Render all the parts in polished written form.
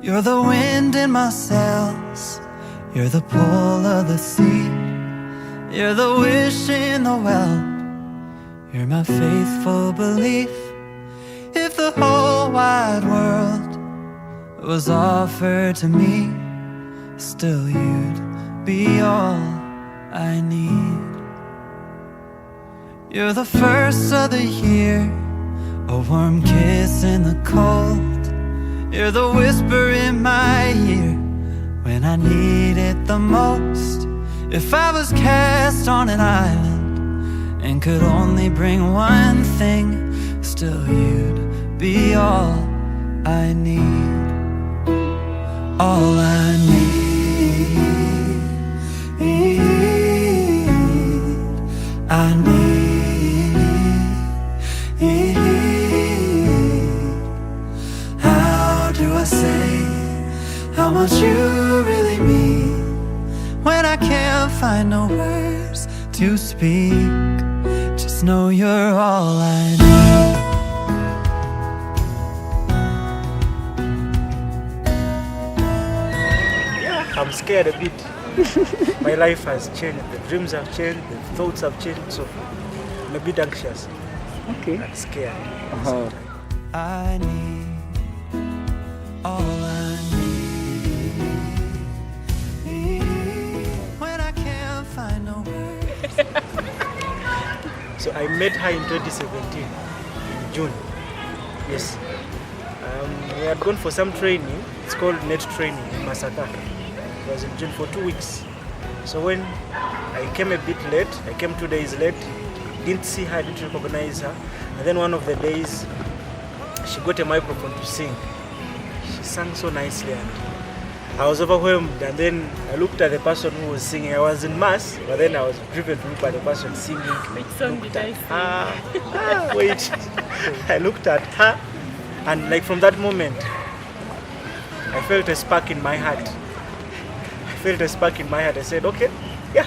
You're the wind in my sails, you're the pull of the sea, you're the wish in the well, you're my faithful belief. If the whole wide world was offered to me, still you'd be all I need. You're the first of the year, a warm kiss in the cold. You're the whisper in my ear when I need it the most. If I was cast on an island and could only bring one thing, still you'd be all I need. All I need, I need. How do I say how much you really mean when I can't find no words to speak? Just know you're all I need. I'm scared a bit. My life has changed, the dreams have changed, the thoughts have changed, so I'm a bit anxious. Okay. And scared. I need all I need when I can't find no words. So I met her in 2017, in June. Yes. We had gone for some training. It's called net training in Masaka. It was in June for 2 weeks. So when I came a bit late, I came 2 days late, didn't see her, didn't recognize her. And then one of the days, she got a microphone to sing. She sang so nicely and I was overwhelmed. And then I looked at the person who was singing. I was in mass, but then I was driven to look at the person singing. Which song did I sing? Wait. I looked at her and like from that moment, I felt a spark in my heart. I said, okay, yeah.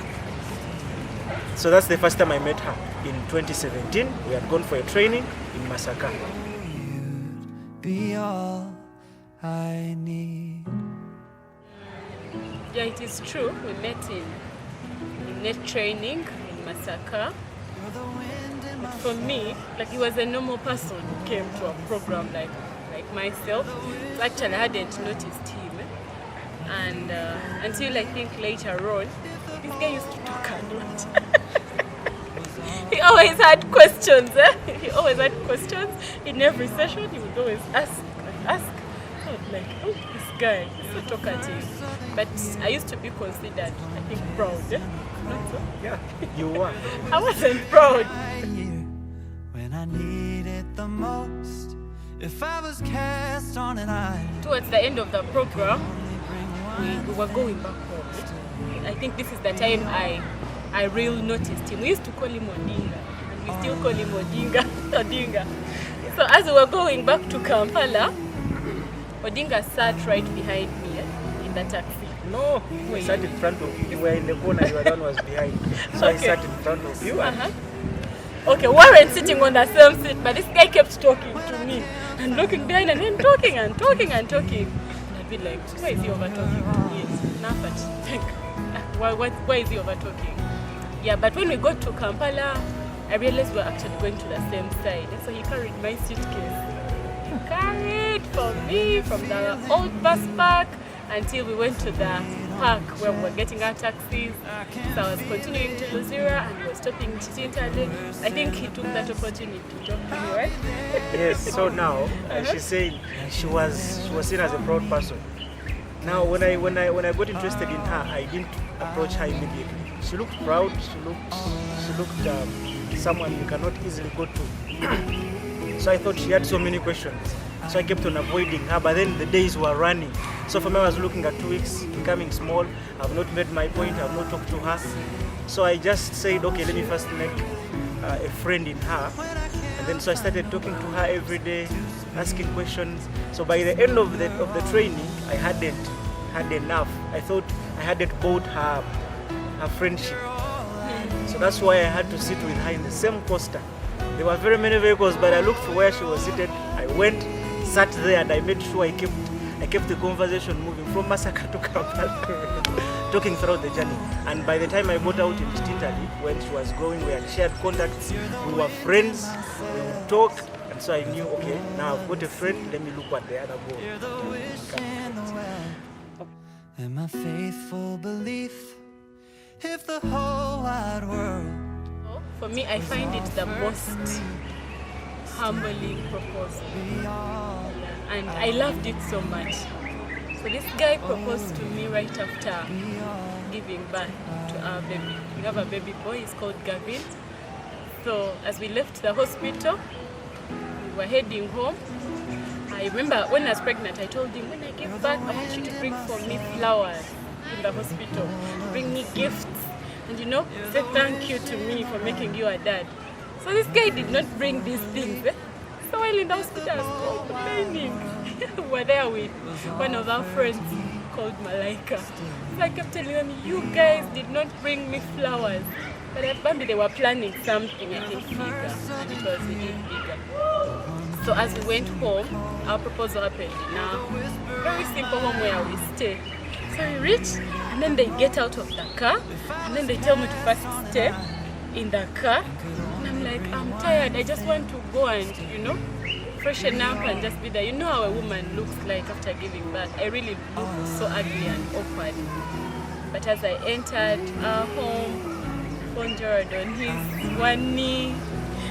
So that's the first time I met her. In 2017, we had gone for a training in Masaka. You'd be all I need. Yeah, it is true. We met in net training in Masaka. But for me, like he was a normal person who came to a program like myself. So actually, I hadn't noticed him. And until I think later on, this guy used to talk a lot. He always had questions. He always had questions. In every session, he would always ask and ask. So I was like, oh, this guy is so talkative. But I used to be considered, I think, proud. Not so? Yeah, you were. I wasn't proud. When I need it the most, if I was cast on an island. Towards the end of the program, we were going back home. I think this is the time I really noticed him. We used to call him Odinga, and we still call him Odinga. So as we were going back to Kampala, Odinga sat right behind me in the taxi. No, I sat in front of you. You were in the corner, your one was behind. So okay. I sat in front of you. Okay, we weren't sitting on the same seat, but this guy kept talking to me and looking behind and then talking. And I'd be like, why is he over talking? Yes, nothing. Why is he over talking? Yeah, but when we got to Kampala, I realized we were actually going to the same side. And so he carried my suitcase. He carried for me from the old bus park until we went to the park where we were getting our taxis. So I was continuing to Luzira and we were stopping Chitintale. I think he took that opportunity to drop me, right? Yes, so now she's saying she was seen as a proud person. Now when I got interested in her, I didn't approach her immediately. She looked proud, she looked someone you cannot easily go to. So I thought she had so many questions. So I kept on avoiding her, but then the days were running. So for me, I was looking at 2 weeks, becoming small. I've not made my point, I've not talked to her. So I just said, okay, let me first make a friend in her. And then so I started talking to her every day, asking questions. So by the end of the training, I hadn't had enough. I thought I hadn't bought her friendship. So that's why I had to sit with her in the same coaster. There were very many vehicles, but I looked for where she was seated. I went, sat there, and I made sure I kept I kept the conversation moving from Masaka to Kampala, talking throughout the journey. And by the time I got out in Italy, when she was going, we had shared contacts, we were friends, we would talk, and so I knew, okay, now I've got a friend, let me look what the other goal. And my faithful belief, if the whole wide world. For me, I find it the most humbling proposal. And I loved it so much. So this guy proposed to me right after giving birth to our baby. We have a baby boy, he's called Gavin. So as we left the hospital, we were heading home. I remember when I was pregnant, I told him, when I give birth, I want you to bring for me flowers in the hospital. Bring me gifts. And say thank you to me for making you a dad. So this guy did not bring these things. So while in the hospital, I was complaining. We were there with one of our friends called Malaika. So I kept telling them, you guys did not bring me flowers. But apparently they were planning something, I think, bigger. And it was really bigger. So as we went home, our proposal happened in a very simple home where we stay. So we reach, and then they get out of the car, and then they tell me to first stay in the car. And I'm like, I'm tired, I just want to go and, freshen up and just be there. You know how a woman looks like after giving birth. I really look so ugly and awkward. But as I entered our home, found Gerald on his one knee,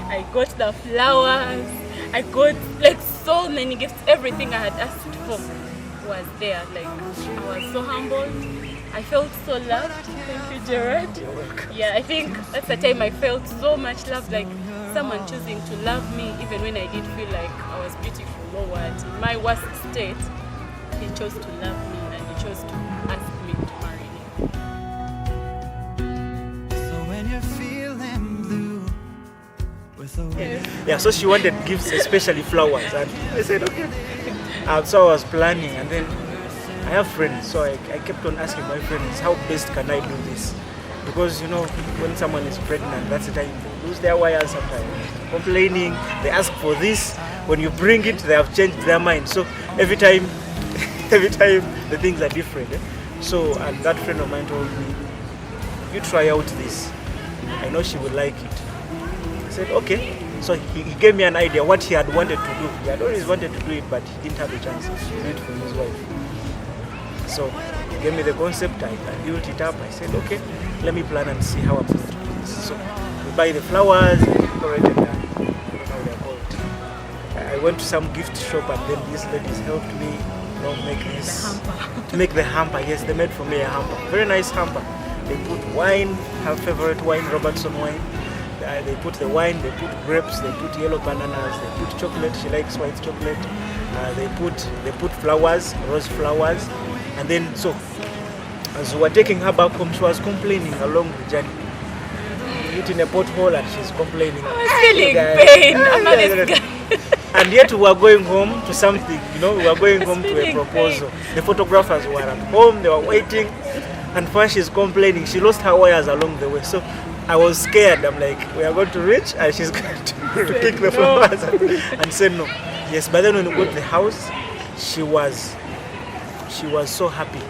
I got the flowers, I got so many gifts, everything I had asked for was there. I was so humbled. I felt so loved. Thank you, Gerald. You're welcome. Yeah, I think that's the time I felt so much love, like someone choosing to love me even when I did feel like I was beautiful lowered. In my worst state, he chose to love me and he chose to ask me to marry him. So when you're feeling blue with a wind. Yeah, so she wanted gifts, especially flowers. And I said, okay. So I was planning, and then I have friends, so I kept on asking my friends, how best can I do this? Because, when someone is pregnant, that's the time they lose their wires sometimes. Complaining, they ask for this. When you bring it, they have changed their mind. So every time the things are different. So, and that friend of mine told me, you try out this. I know she will like it. I said, okay. So he gave me an idea what he had wanted to do. He had always wanted to do it, but he didn't have a chance to do it for his wife. So he gave me the concept, I built it up. I said, okay, let me plan and see how I'm going to do this. So we buy the flowers, decorated, I don't know how they're called. I went to some gift shop, and then these ladies helped me make this. To make the hamper, yes, they made for me a hamper. Very nice hamper. They put wine, her favorite wine, Robertson wine. They put the wine, they put grapes, they put yellow bananas, they put chocolate, she likes white chocolate. They put flowers, rose flowers. And then, so, as we were taking her back home, she was complaining along the journey. Hitting a pothole and she's complaining. I was feeling pain. I'm not this guy. And yet we were going home to something, we were going home to a proposal. The photographers were at home, they were waiting. And first she's complaining, she lost her wires along the way. So I was scared. I'm like, we are going to reach, and she's going to pick the flowers and say no. Yes, but then when we got to the house, she was so happy.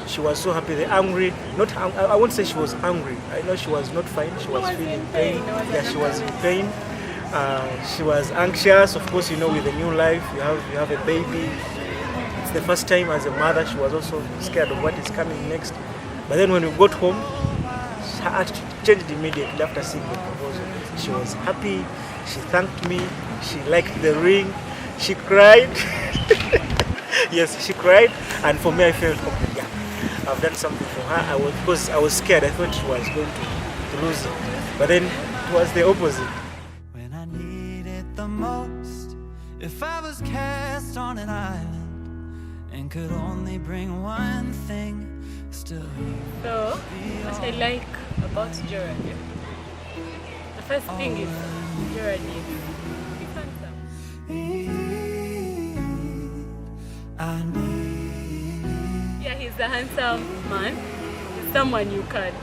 She was so happy. The angry, I won't say she was angry. I know she was not fine. She was feeling pain. Yeah, she was in pain. She was anxious. Of course, with a new life, you have a baby. It's the first time as a mother. She was also scared of what is coming next. But then when we got home, her attitude changed immediately after seeing the proposal. She was happy. She thanked me. She liked the ring. She cried. Yes, she cried. And for me, I felt, okay, yeah, I've done something for her. Because I was scared. I thought she was going to lose it. But then it was the opposite. When I need it the most, if I was cast on an island and could only bring one thing, still. So, what I like about Gerald, the first thing is Gerald is handsome. I need. Yeah, he's a handsome man. He's someone you can,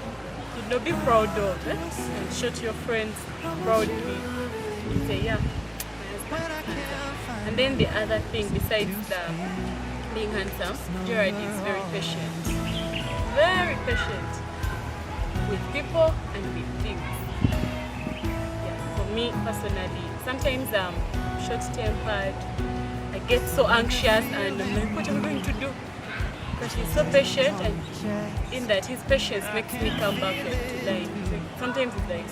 be proud of, and show to your friends proudly. You say, yeah, my husband is handsome. And then the other thing besides the being handsome, Gerald is very patient. Very patient with people and with things. Yeah, for me personally, sometimes I'm short-tempered. I get so anxious and I'm like, what am I going to do? But he's so patient, and in that his patience makes me come back to life. Sometimes it's like,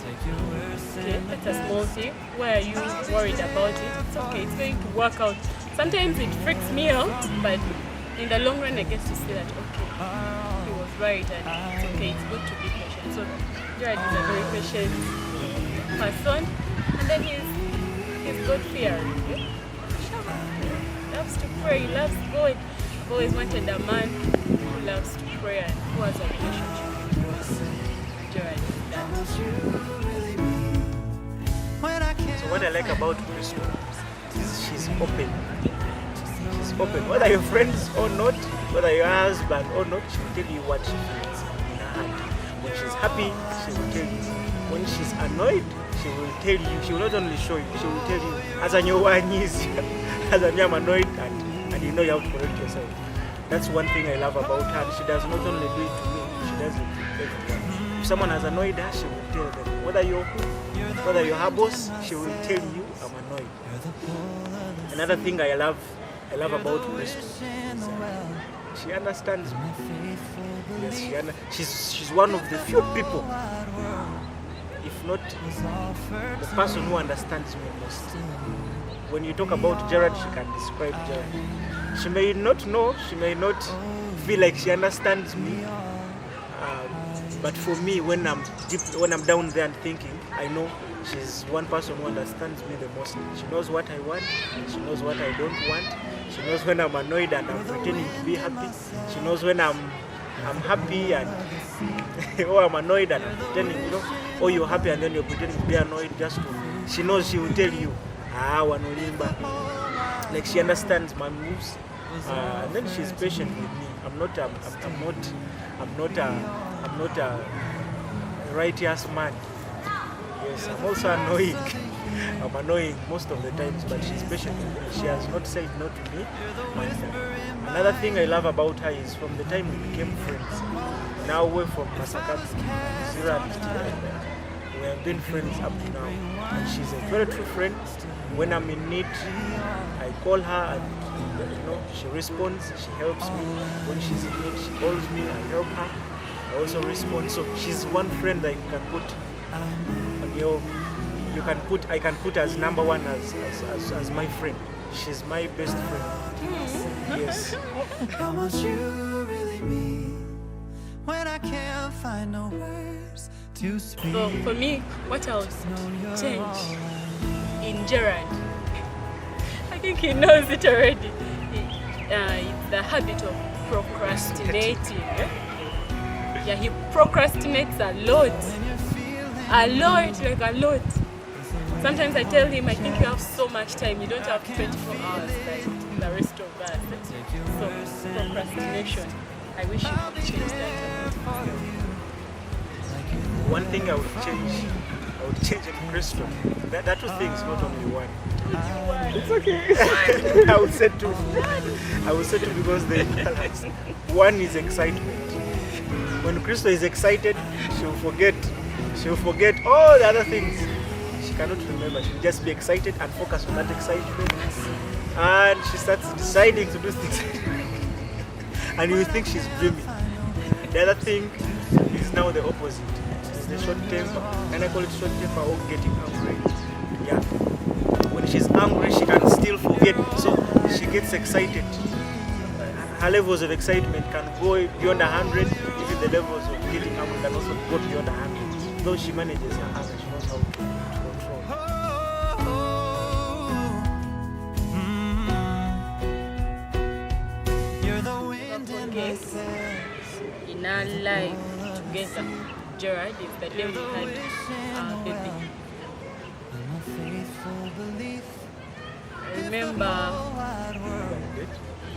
okay, that's a small thing. Why are you worried about it? It's okay, it's going to work out. Sometimes it freaks me out, but in the long run I get to see that, okay, he was right and it's okay, it's good to be patient. So Gerald is a very patient person, and then he's God-fearing. Okay? Loves to pray, loves God. I've always wanted a man who loves to pray and who has a relationship with God. Gerald is that. So what I like about Krystal is she's open. She's open. Whether you're friends or not, whether you're husband or not, she will tell you what she feels in her heart. When she's happy, she will tell you. When she's annoyed, she will tell you. She will not only show you, she will tell you, as a new one is, as I'm annoyed, and you know you have to correct yourself. That's one thing I love about her. She does not only do it to me, she does it to everyone. If someone has annoyed her, she will tell them. Whether you're her boss, she will tell you, I'm annoyed. Another thing I love about Krystal is she understands me. Yes, she's one of the few people, if not the person who understands me most. When you talk about Gerald, she can describe Gerald. She may not know, she may not feel like she understands me, but for me, when I'm down there and thinking, I know she's one person who understands me the most. She knows what I want, she knows what I don't want. She knows when I'm annoyed and I'm pretending to be happy. She knows when I'm happy and or I'm annoyed and I'm pretending, or you're happy and then you're pretending to be annoyed just to. She knows, she will tell you, Wanolimba. Like she understands my moves, and then she's patient with me. I'm not a righteous man. Yes, I'm also annoying. I'm annoying most of the times, but she's patient with me. She has not said no to me. And another thing I love about her is from the time we became friends. Now we're from Masakatsi, Zira district. We have been friends up to now, and she's a very true friend. When I'm in need, I call her, and she responds. She helps me. When she's in need, she calls me. I help her. I also respond. So she's one friend that you can put. I can put as number one as my friend. She's my best friend. Yes. How much you really mean when I can't find no words to speak. So for me, what I would change in Gerald, I think he knows it already. It's the habit of procrastinating. Yeah, he procrastinates a lot. Like a lot. Sometimes I tell him, I think you have so much time, you don't have 24 hours like the rest of us. So procrastination, I wish you could change that. One thing I would change in Krystal. There are two things, not only one. It's okay. I would say two because they balance. One is excitement. When Krystal is excited, she'll forget all the other things. She cannot remember. She'll just be excited and focus on that excitement. And she starts deciding to do things. And you think she's dreaming. The other thing is now the opposite. It's the short temper. And I call it short temper or getting angry. Yeah. When she's angry, she can still forget. So she gets excited. Her levels of excitement can go beyond 100. Even the levels of getting angry can also go beyond 100. Though she manages her anger, she knows how to control. You're the wind in my Yes. In our life together, Gerald is the day we had our baby. I remember.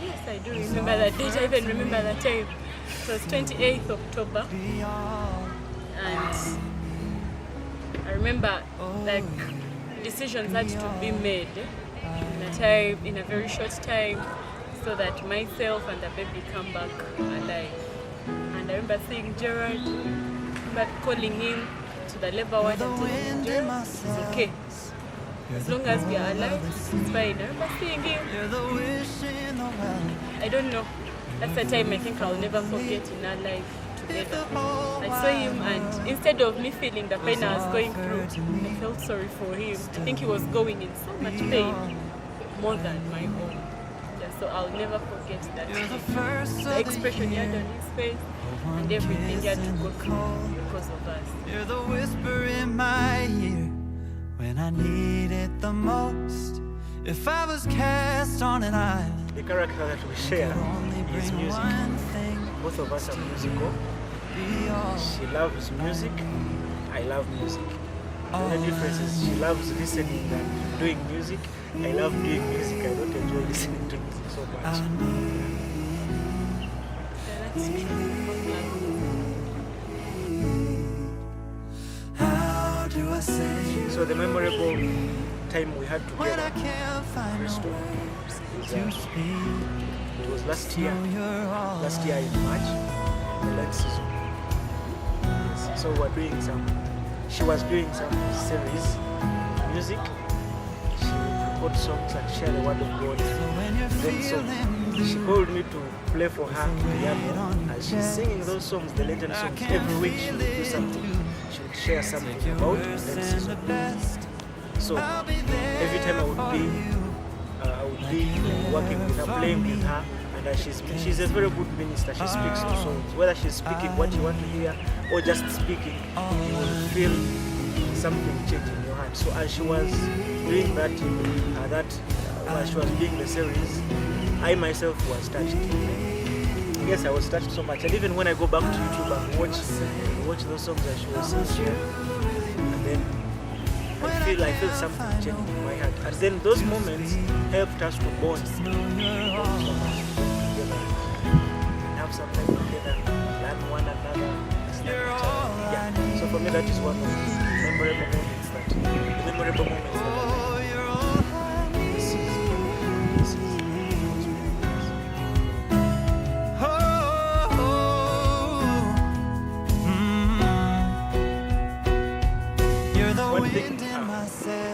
Yes, I do remember that date. I even remember that time. It was 28th October. And I remember like decisions had to be made in a very short time. so that myself and the baby come back alive. And I remember seeing Gerald, but calling him to the labor ward and telling him, Gerald, it's okay. As long as we are alive, it's fine. I remember seeing him. I don't know. That's the time I think I'll never forget in our life together. I saw him, and instead of me feeling the pain I was going through, I felt sorry for him. I think he was going in so much pain, more than my own. Yeah, so I'll never forget that. The expression he had on his face and everything he had to go through because of us. You're the whisper in my ear when I need it the most. If I was cast on an island, The character that we share is music. Both of us are musical. She loves music. I love music. The only difference is she loves listening and doing music. I love doing music. I don't enjoy listening to music so much. Yeah, that's true. how do I say So the memorable time we had when I together, can't find no Krystal, words to was, speak? it was last year. You're all Last year in March, the last season. Yes. So she was doing some series, music. She would record songs and share the word of God. when you're Then she called me to play for her piano, and she's singing those songs, the legend songs. Every week she would do something. She would share something about the season. So every time I would be working with her, playing with her, and she's a very good minister. She speaks the songs. Whether she's speaking what you want to hear or just speaking, you will feel something change in your heart. So as she was doing that, while she was doing the series, I myself was touched. Yes, I was touched so much. And even when I go back to YouTube and watch those songs that she was sharing, and then I feel something changing in my heart. And then those moments helped us to bond. Have some time together, learn one another. Yeah. So for me, that is one of the memorable moments that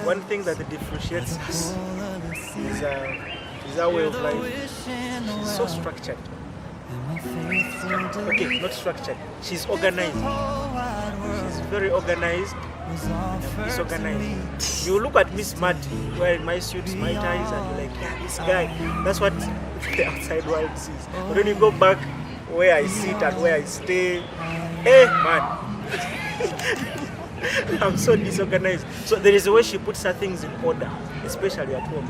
One thing that differentiates us is our way of life. She's so structured. Okay, not structured. She's organized. She's very organized and disorganized. You look at me smart, wearing my suits, my ties, and you're like, yeah, this guy. That's what the outside world sees. But when you go back where I sit and where I stay, man. I'm so disorganized. So there is a way she puts her things in order, especially at home.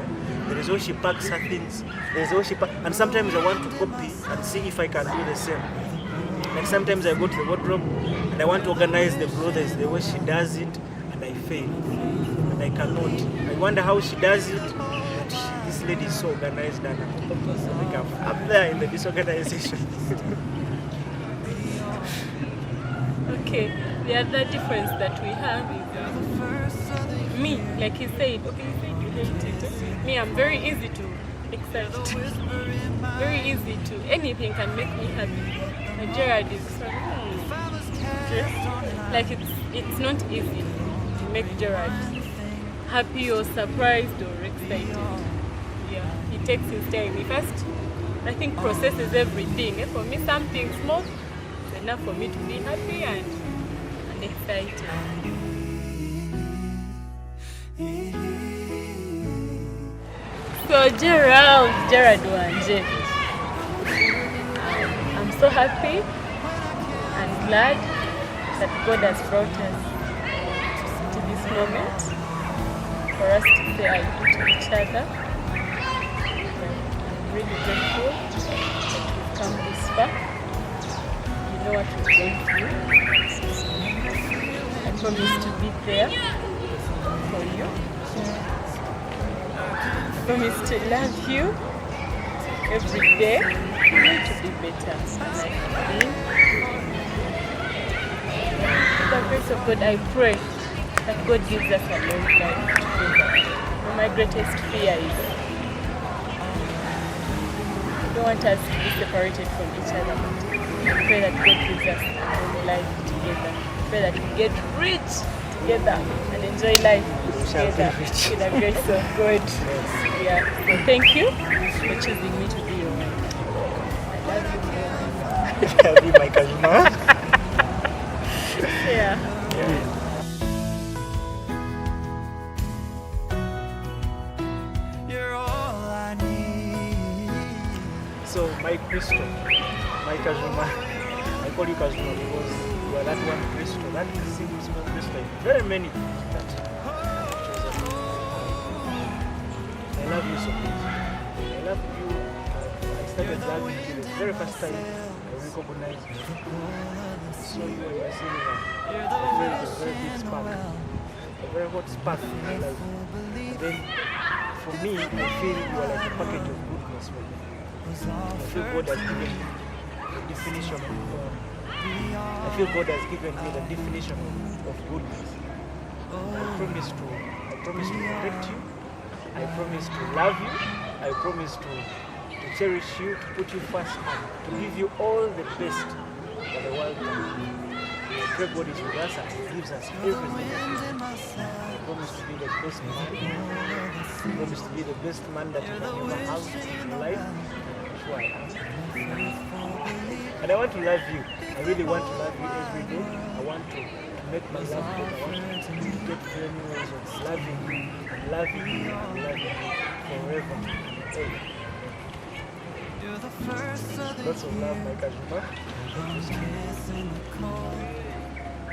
There is a way she packs her things. There is a way she packs, and sometimes I want to copy and see if I can do the same. Like sometimes I go to the wardrobe and I want to organize the clothes the way she does it, and I fail, and I cannot. I wonder how she does it. But this lady is so organized, and like I'm up there in the disorganization. Okay, the other difference that we have is me, like he said, okay, you hate it. Me, I'm very easy to accept. Very easy to, anything can make me happy. And Gerald is like it's not easy to make Gerald happy or surprised or excited. Yeah, he takes his time. He first, I think, processes everything. For me, something small is enough for me to be happy and excited. So Gerald Wanje, I'm so happy and glad that God has brought us to this moment for us to say I do to each other. I'm really grateful that we've come this far. You know what we're going through. I promise to be there for you. I promise to love you every day. I need to be better than I have been. With the grace of God, I pray that God gives us a long life together. And my greatest fear is don't want us to be separated from each other. But I pray that God gives us long life together. I pray that we get rich together and enjoy life shall be together rich. with the grace of God. Yeah. So thank you for choosing me to be your wife. I love you more. I'll be my Kazuma. Yeah. You're all I need. So my Crystal, my Kazuma, I call you Kazuma because you are that one Crystal, that single small Crystal. Very many that I love you so much. I love you. I started loving you the very first time I recognized you. I saw you when you were singing a very big spark, a very hot spark in my life. And then for me, I feel you are like a package of goodness for me. I feel God has given me the definition of I feel God has given me the definition of goodness. I promise to protect you. I promise to love you. I promise to cherish you, to put you first, and to give you all the best that the world can give. I pray God is with us and He gives us everything that we need. I promise to be the best man. I promise to be the best man that you can ever have in your life. Sure I am. And I want to love you. I really want to love you every day. I want to make my love better. I want to get many ways of loving you and loving you and loving you forever. Hey. Lots of love, my Kazuma.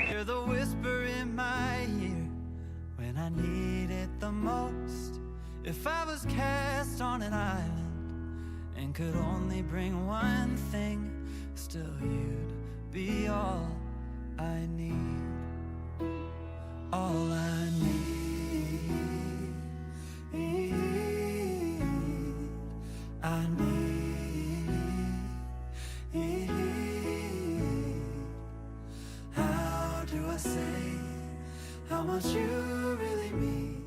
You're the whisper in my ear when I need it the most. If I was cast on an island and could only bring one thing, still you'd be all I need. All I need. I need. How do I say how much you really mean?